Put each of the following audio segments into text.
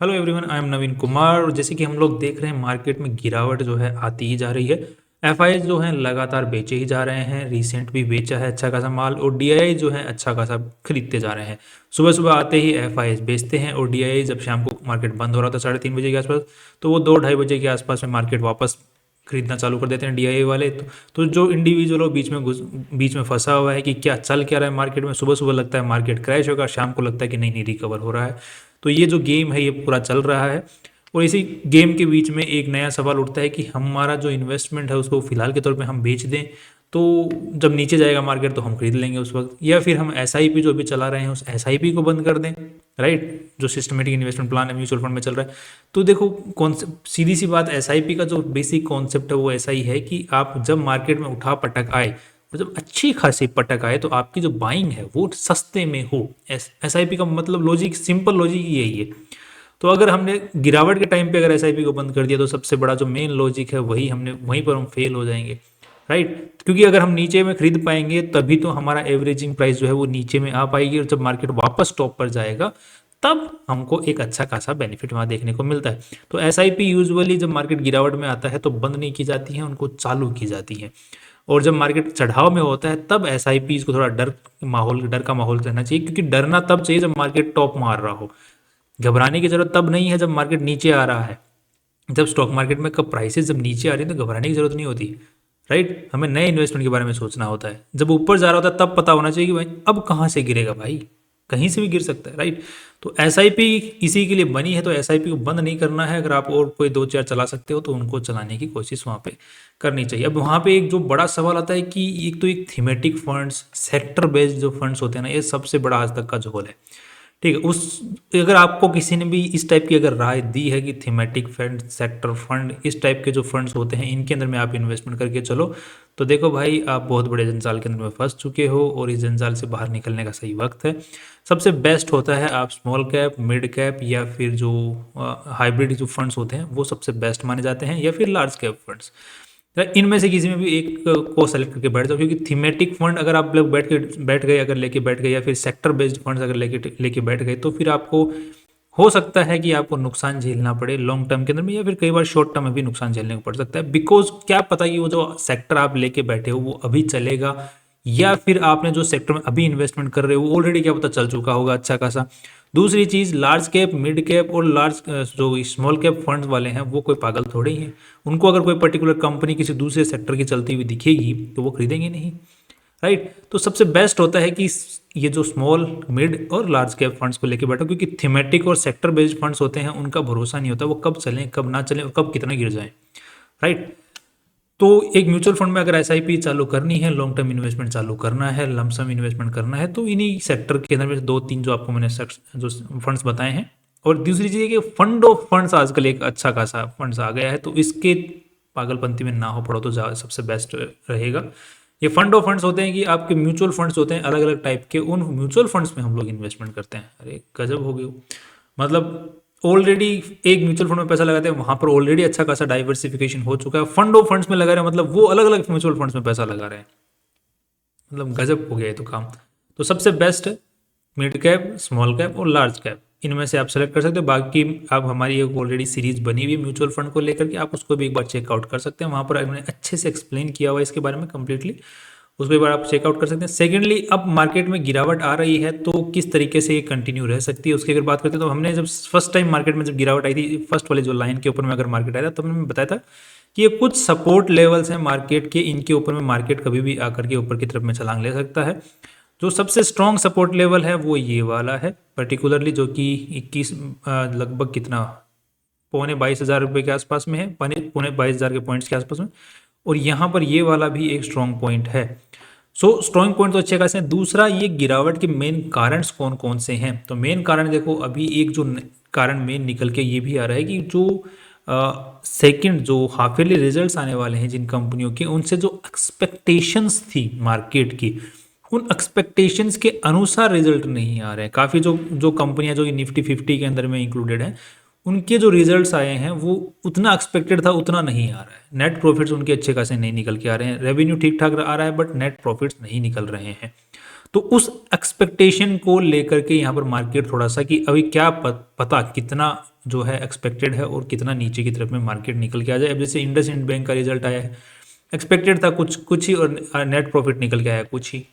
Hello everyone, I am नवीन कुमार। और जैसे कि हम लोग देख रहे हैं मार्केट में गिरावट जो है आती ही जा रही है। एफआईएस जो है लगातार बेचे ही जा रहे हैं। रिसेंट भी बेचा है अच्छा खासा माल, और डीआईआई जो है अच्छा खासा खरीदते जा रहे हैं। सुबह सुबह आते ही एफआईएस बेचते हैं, और डीआईआई जब शाम को मार्केट बंद हो रहा था 3:30 बजे के आसपास, तो वो 2-2:30 बजे के आसपास में मार्केट वापस खरीदना चालू कर देते हैं डीआईआई वाले। तो जो इंडिविजुअल हो बीच में फंसा हुआ है कि क्या चल क्या रहा है मार्केट में, सुबह सुबह लगता है मार्केट क्रैश होगा, शाम को लगता है कि नहीं नहीं रिकवर हो रहा है। तो ये जो गेम है ये पूरा चल रहा है। और इसी गेम के बीच में एक नया सवाल उठता है कि हमारा जो इन्वेस्टमेंट है उसको फिलहाल के तौर पे हम बेच दें, तो जब नीचे जाएगा मार्केट तो हम खरीद लेंगे उस वक्त, या फिर हम एसआईपी जो अभी चला रहे हैं उस एसआईपी को बंद कर दें। राइट, जो सिस्टमेटिक इन्वेस्टमेंट प्लान है म्यूचुअल फंड में चल रहा है। तो देखो, कॉन्सेप्ट सीधी सी बात, एसआईपी का जो बेसिक कॉन्सेप्ट है वो ऐसा ही है कि आप जब मार्केट में उठा पटक आए, और जब अच्छी खासी पटक आए, तो आपकी जो बाइंग है वो सस्ते में हो। एसआईपी का मतलब लॉजिक, सिंपल लॉजिक यही है। तो अगर हमने गिरावट के टाइम पे अगर एसआईपी को बंद कर दिया, तो सबसे बड़ा जो मेन लॉजिक है वही हमने, वहीं पर हम फेल हो जाएंगे। राइट, क्योंकि अगर हम नीचे में खरीद पाएंगे तभी तो हमारा एवरेजिंग प्राइस जो है वो नीचे में आ पाएगी, और जब मार्केट वापस टॉप पर जाएगा तब हमको एक अच्छा खासा बेनिफिट वहां देखने को मिलता है। तो एसआईपी यूजुअली जब मार्केट गिरावट में आता है तो बंद नहीं की जाती है, उनको चालू की जाती है। और जब मार्केट चढ़ाव में होता है तब एसआईपी को थोड़ा डर का माहौल रहना चाहिए, क्योंकि डरना तब चाहिए जब मार्केट टॉप मार रहा हो। घबराने की जरूरत तब नहीं है जब मार्केट नीचे आ रहा है। जब स्टॉक मार्केट में कब प्राइसेस जब नीचे आ रही है तो घबराने की जरूरत नहीं होती। राइट, हमें नए इन्वेस्टमेंट के बारे में सोचना होता है। जब ऊपर जा रहा होता है तब पता होना चाहिए कि भाई अब कहाँ से गिरेगा, भाई कहीं से भी गिर सकता है। राइट, तो एसआईपी इसी के लिए बनी है। तो एसआईपी को बंद नहीं करना है। अगर आप और कोई 2-4 चला सकते हो तो उनको चलाने की कोशिश वहाँ पे करनी चाहिए। अब वहाँ पे एक जो बड़ा सवाल आता है कि एक तो एक थीमेटिक फंड्स, सेक्टर बेस्ड जो फंड्स होते हैं ना, ये सबसे बड़ा आज तक का झोल है। ठीक है, उस अगर आपको किसी ने भी इस टाइप की अगर राय दी है कि थीमेटिक फंड, सेक्टर फंड, इस टाइप के जो फंड्स होते हैं इनके अंदर में आप इन्वेस्टमेंट करके चलो, तो देखो भाई आप बहुत बड़े जंजाल के अंदर में फंस चुके हो, और इस जंजाल से बाहर निकलने का सही वक्त है। सबसे बेस्ट होता है आप स्मॉल कैप, मिड कैप, या फिर जो हाइब्रिड जो फंड्स होते हैं वो सबसे बेस्ट माने जाते हैं, या फिर लार्ज कैप फंड्स। इनमें से किसी में भी एक को सेलेक्ट करके बैठ जाओ, क्योंकि थीमेटिक फंड अगर आप लोग बैठ गए अगर लेके बैठ गए, या फिर सेक्टर बेस्ड फंड्स अगर लेके लेके बैठ गए, तो फिर आपको हो सकता है कि आपको नुकसान झेलना पड़े लॉन्ग टर्म के अंदर में, या फिर कई बार शॉर्ट टर्म में भी नुकसान झेलने को पड़ सकता है। बिकॉज क्या पता कि वो जो सेक्टर आप लेके बैठे हो वो अभी चलेगा, या फिर आपने जो सेक्टर में अभी इन्वेस्टमेंट कर रहे हो वो ऑलरेडी क्या पता चल चुका होगा अच्छा खासा। दूसरी चीज, लार्ज कैप, मिड कैप और लार्ज जो स्मॉल कैप फंड्स वाले हैं वो कोई पागल थोड़े ही हैं। उनको अगर कोई पर्टिकुलर कंपनी किसी दूसरे सेक्टर की चलती हुई दिखेगी तो वो खरीदेंगे नहीं। राइट, तो सबसे बेस्ट होता है कि ये जो स्मॉल, मिड और लार्ज कैप फंड्स को लेके बैठो, क्योंकि थीमेटिक और सेक्टर बेस्ड फंड्स होते हैं उनका भरोसा नहीं होता, वो कब चलें कब ना चलें और कब कितना गिर जाए। राइट, तो एक म्यूचुअल फंड में अगर एसआईपी चालू करनी है, लॉन्ग टर्म इन्वेस्टमेंट चालू करना है, लमसम इन्वेस्टमेंट करना है, तो इन्हीं सेक्टर के अंदर में 2-3 जो आपको मैंने जो फंड्स बताए हैं। और दूसरी चीज़ है कि फंड ऑफ फंड्स आजकल एक अच्छा खासा फंड्स आ गया है, तो इसके पागलपंती में ना हो पड़ो तो सबसे बेस्ट रहेगा। ये फंड ऑफ फंड्स होते हैं कि आपके म्यूचुअल फंड्स होते हैं अलग अलग टाइप के, उन म्यूचुअल फंड्स में हम लोग इन्वेस्टमेंट करते हैं। अरे गजब हो गई, मतलब ऑलरेडी एक म्यूचुअल फंड में पैसा लगाते हैं, वहां पर ऑलरेडी अच्छा खासा डाइवर्सिफिकेशन हो चुका है। फंड ऑफ फंड्स में लगा रहे हैं, मतलब वो अलग अलग म्यूचुअल फंड्स में पैसा लगा रहे हैं। मतलब गजब हो गया ये तो काम। तो सबसे बेस्ट है मिड कैप, स्मॉल कैप और लार्ज कैप, इनमें से आप सेलेक्ट कर सकते हो। बाकी आप हमारी एक ऑलरेडी सीरीज बनी हुई है म्यूचुअल फंड को लेकर के, आप उसको भी एक बार चेकआउट कर सकते हैं। वहाँ पर हमने अच्छे से एक्सप्लेन किया हुआ है इसके बारे में कंप्लीटली, उसको एक बार आप चेकआउट कर सकते हैं। सेकेंडली, अब मार्केट में गिरावट आ रही है तो किस तरीके से ये कंटिन्यू रह सकती है उसकी अगर बात करते हैं, तो हमने जब फर्स्ट टाइम मार्केट में जब गिरावट आई थी, फर्स्ट वाले जो लाइन के ऊपर में अगर मार्केट आया था, तब हमने बताया था कि ये कुछ सपोर्ट लेवल्स हैं मार्केट के, इनके ऊपर में मार्केट कभी भी आकर के ऊपर की तरफ में छलांग ले सकता है। जो सबसे स्ट्रॉन्ग सपोर्ट लेवल है वो ये वाला है पर्टिकुलरली, जो कि 21 लगभग कितना 22,500 रुपये के आसपास में है, 22,500 के पॉइंट्स के आसपास में। और यहाँ पर ये वाला भी एक स्ट्रॉन्ग पॉइंट है। सो स्ट्रॉन्ग पॉइंट तो अच्छे खासे हैं। दूसरा, ये गिरावट के मेन कारण कौन कौन से हैं, तो मेन कारण देखो, अभी एक जो कारण मेन निकल के ये भी आ रहा है कि जो सेकंड जो हाफ ईयरली रिजल्ट्स आने वाले हैं जिन कंपनियों के, उनसे जो एक्सपेक्टेशंस थी मार्केट की, उन एक्सपेक्टेशंस के अनुसार रिजल्ट नहीं आ रहे हैं। काफ़ी जो जो कंपनियां जो निफ्टी 50 के अंदर में इंक्लूडेड हैं, उनके जो रिजल्ट्स आए हैं वो उतना एक्सपेक्टेड था उतना नहीं आ रहा है। नेट प्रॉफिट्स उनके अच्छे खासे नहीं निकल के आ रहे हैं, रेवेन्यू ठीक ठाक आ रहा है बट नेट प्रॉफिट्स नहीं निकल रहे हैं। तो उस एक्सपेक्टेशन को लेकर के यहाँ पर मार्केट थोड़ा सा कि अभी क्या पता कितना जो है एक्सपेक्टेड है और कितना नीचे की तरफ में मार्केट निकल के आ जाए। अब जैसे इंडसइंड बैंक का रिजल्ट आया है, एक्सपेक्टेड था कुछ कुछ ही और नेट प्रॉफिट निकल के आया कुछ ही,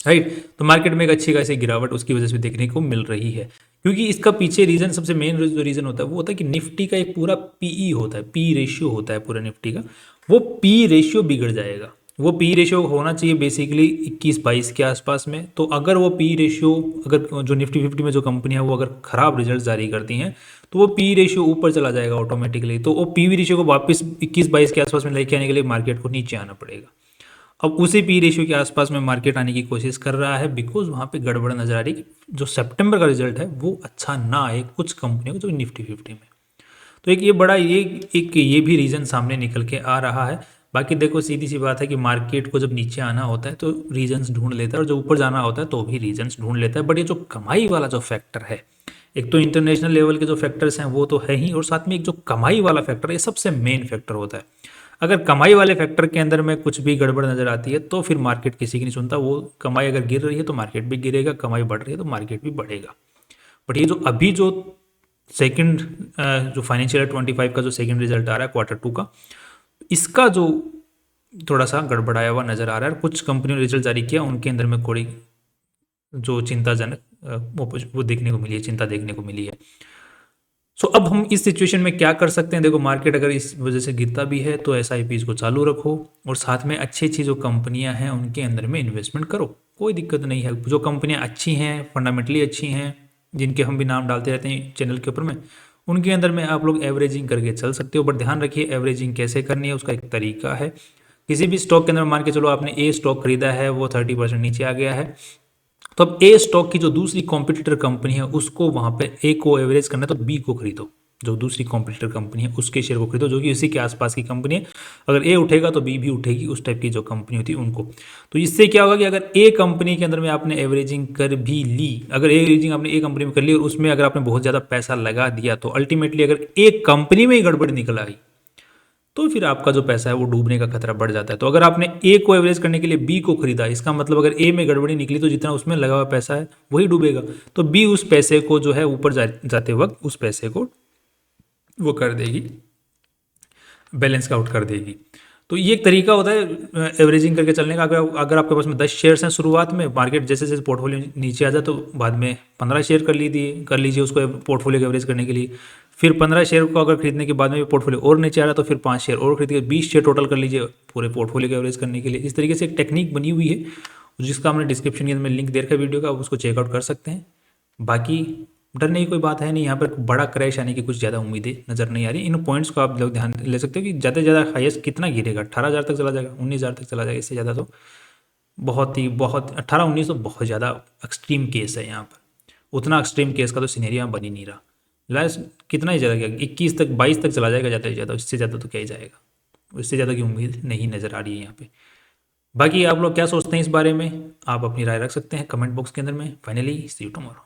राइट। तो मार्केट में एक अच्छी खासी गिरावट उसकी वजह से देखने को मिल रही है, क्योंकि इसका पीछे रीजन, सबसे मेन जो रीजन होता है वो होता है कि निफ्टी का एक पूरा पीई होता है, पी रेशियो होता है पूरा निफ्टी का, वो पी रेशियो बिगड़ जाएगा। वो पी रेशियो होना चाहिए बेसिकली 21-22 के आसपास में। तो अगर वो पी रेशियो, अगर जो निफ्टी 50 में जो कंपनियां वो अगर खराब रिजल्ट जारी करती हैं तो वो पी रेशियो ऊपर चला जाएगा ऑटोमेटिकली। तो वो पी रेशियो को वापस 21-22 के आसपास में लेके आने के लिए मार्केट को नीचे आना पड़ेगा। अब उसी पी रेशियो के आसपास में मार्केट आने की कोशिश कर रहा है, बिकॉज वहाँ पे गड़बड़ नजर आ रही है कि जो सितंबर का रिजल्ट है वो अच्छा ना आए कुछ कंपनियों को, जो निफ्टी 50 में। तो एक ये बड़ा ये भी रीज़न सामने निकल के आ रहा है। बाकी देखो सीधी सी बात है कि मार्केट को जब नीचे आना होता है तो रीजंस ढूंढ लेता है, और जब ऊपर जाना होता है तो भी रीजंस ढूंढ लेता है। बट ये जो कमाई वाला जो फैक्टर है, एक तो इंटरनेशनल लेवल के जो फैक्टर्स हैं वो तो है ही, और साथ में एक जो कमाई वाला फैक्टर है ये सबसे मेन फैक्टर होता है। अगर कमाई वाले फैक्टर के अंदर में कुछ भी गड़बड़ नजर आती है तो फिर मार्केट किसी की नहीं सुनता। वो कमाई अगर गिर रही है तो मार्केट भी गिरेगा, कमाई बढ़ रही है तो मार्केट भी बढ़ेगा। बट ये जो अभी जो सेकंड जो फाइनेंशियल 25 का जो सेकंड रिजल्ट आ रहा है Q2 का, इसका जो थोड़ा सा गड़बड़ाया हुआ नजर आ रहा है। कुछ कंपनियों ने रिजल्ट जारी किया, उनके अंदर में थोड़ी जो चिंताजनक वो देखने को मिली है, चिंता देखने को मिली है। सो अब हम इस सिचुएशन में क्या कर सकते हैं? देखो मार्केट अगर इस वजह से गिरता भी है तो SIPs को चालू रखो, और साथ में अच्छी अच्छी जो कंपनियां हैं उनके अंदर में इन्वेस्टमेंट करो, कोई दिक्कत नहीं है। जो कंपनियां अच्छी हैं, फंडामेंटली अच्छी हैं, जिनके हम भी नाम डालते रहते हैं चैनल के ऊपर में, उनके अंदर में आप लोग एवरेजिंग करके चल सकते हो। बट ध्यान रखिए एवरेजिंग कैसे करनी है, उसका एक तरीका है। किसी भी स्टॉक के अंदर मान के चलो आपने ए स्टॉक खरीदा है, वो 30% नीचे आ गया है, तो अब ए स्टॉक की जो दूसरी कॉम्पिटिटर कंपनी है उसको वहां पे ए को एवरेज करना है, तो बी को खरीदो। जो दूसरी कॉम्पिटिटर कंपनी है उसके शेयर को खरीदो, जो कि उसी के आसपास की कंपनी है। अगर ए उठेगा तो बी भी उठेगी, उस टाइप की जो कंपनी होती है उनको। तो इससे क्या होगा कि अगर ए कंपनी के अंदर में आपने एवरेजिंग कर भी ली, अगर एवरेजिंग आपने ए कंपनी में कर ली और उसमें अगर आपने बहुत ज़्यादा पैसा लगा दिया, तो अल्टीमेटली अगर एक कंपनी में ही गड़बड़ निकल आई तो फिर आपका जो पैसा है वो डूबने का खतरा बढ़ जाता है। तो अगर आपने ए को एवरेज करने के लिए बी को खरीदा, इसका मतलब अगर ए में गड़बड़ी निकली तो जितना उसमें लगा हुआ पैसा है वही डूबेगा, तो बी उस पैसे को जो है ऊपर जाते वक्त उस पैसे को वो कर देगी, बैलेंस आउट कर देगी। तो ये एक तरीका होता है एवरेजिंग करके चलने का। अगर आपके पास में 10 शेयर्स हैं शुरुआत में, मार्केट जैसे जैसे पोर्टफोलियो नीचे आ जाए तो बाद में 15 शेयर कर लीजिए उसको पोर्टफोलियो को एवरेज करने के लिए। फिर 15 शेयर को अगर खरीदने के बाद में पोर्टफोलियो और नीचे आ रहा है तो फिर 5 शेयर और खरीद के 20 शेयर टोटल कर लीजिए पूरे पोर्टफोलियो को एवरेज करने के लिए। इस तरीके से एक टेक्निक बनी हुई है, जिसका हमने डिस्क्रिप्शन के अंदर में लिंक दे रखा है वीडियो का, आप उसको चेकआउट कर सकते हैं। बाकी डरने की कोई बात है नहीं, यहाँ पर बड़ा क्रैश आने की कुछ ज़्यादा उम्मीदें नज़र नहीं आ रही। इन पॉइंट्स को आप लोग ध्यान ले सकते हो कि ज़्यादा से ज़्यादा हाईएस्ट कितना गिरेगा, 18,000 तक चला जाएगा, 19,000 तक चला जाएगा। इससे ज़्यादा तो बहुत 18-19 तो बहुत ज़्यादा एक्सट्रीम केस है यहाँ पर। उतना एक्सट्रीम केस का तो सिनेरियो यहाँ बन ही नहीं रहा। लास्ट कितना ही ज़्यादा क्या 21 तक 22 तक चला जाएगा ज़्यादा से ज़्यादा, इससे ज़्यादा तो क्या ही जाएगा। इससे ज़्यादा की उम्मीद नहीं नज़र आ रही है यहाँ पे। बाकी आप लोग क्या सोचते हैं इस बारे में, आप अपनी राय रख सकते हैं कमेंट बॉक्स के अंदर में। Finally see you tomorrow.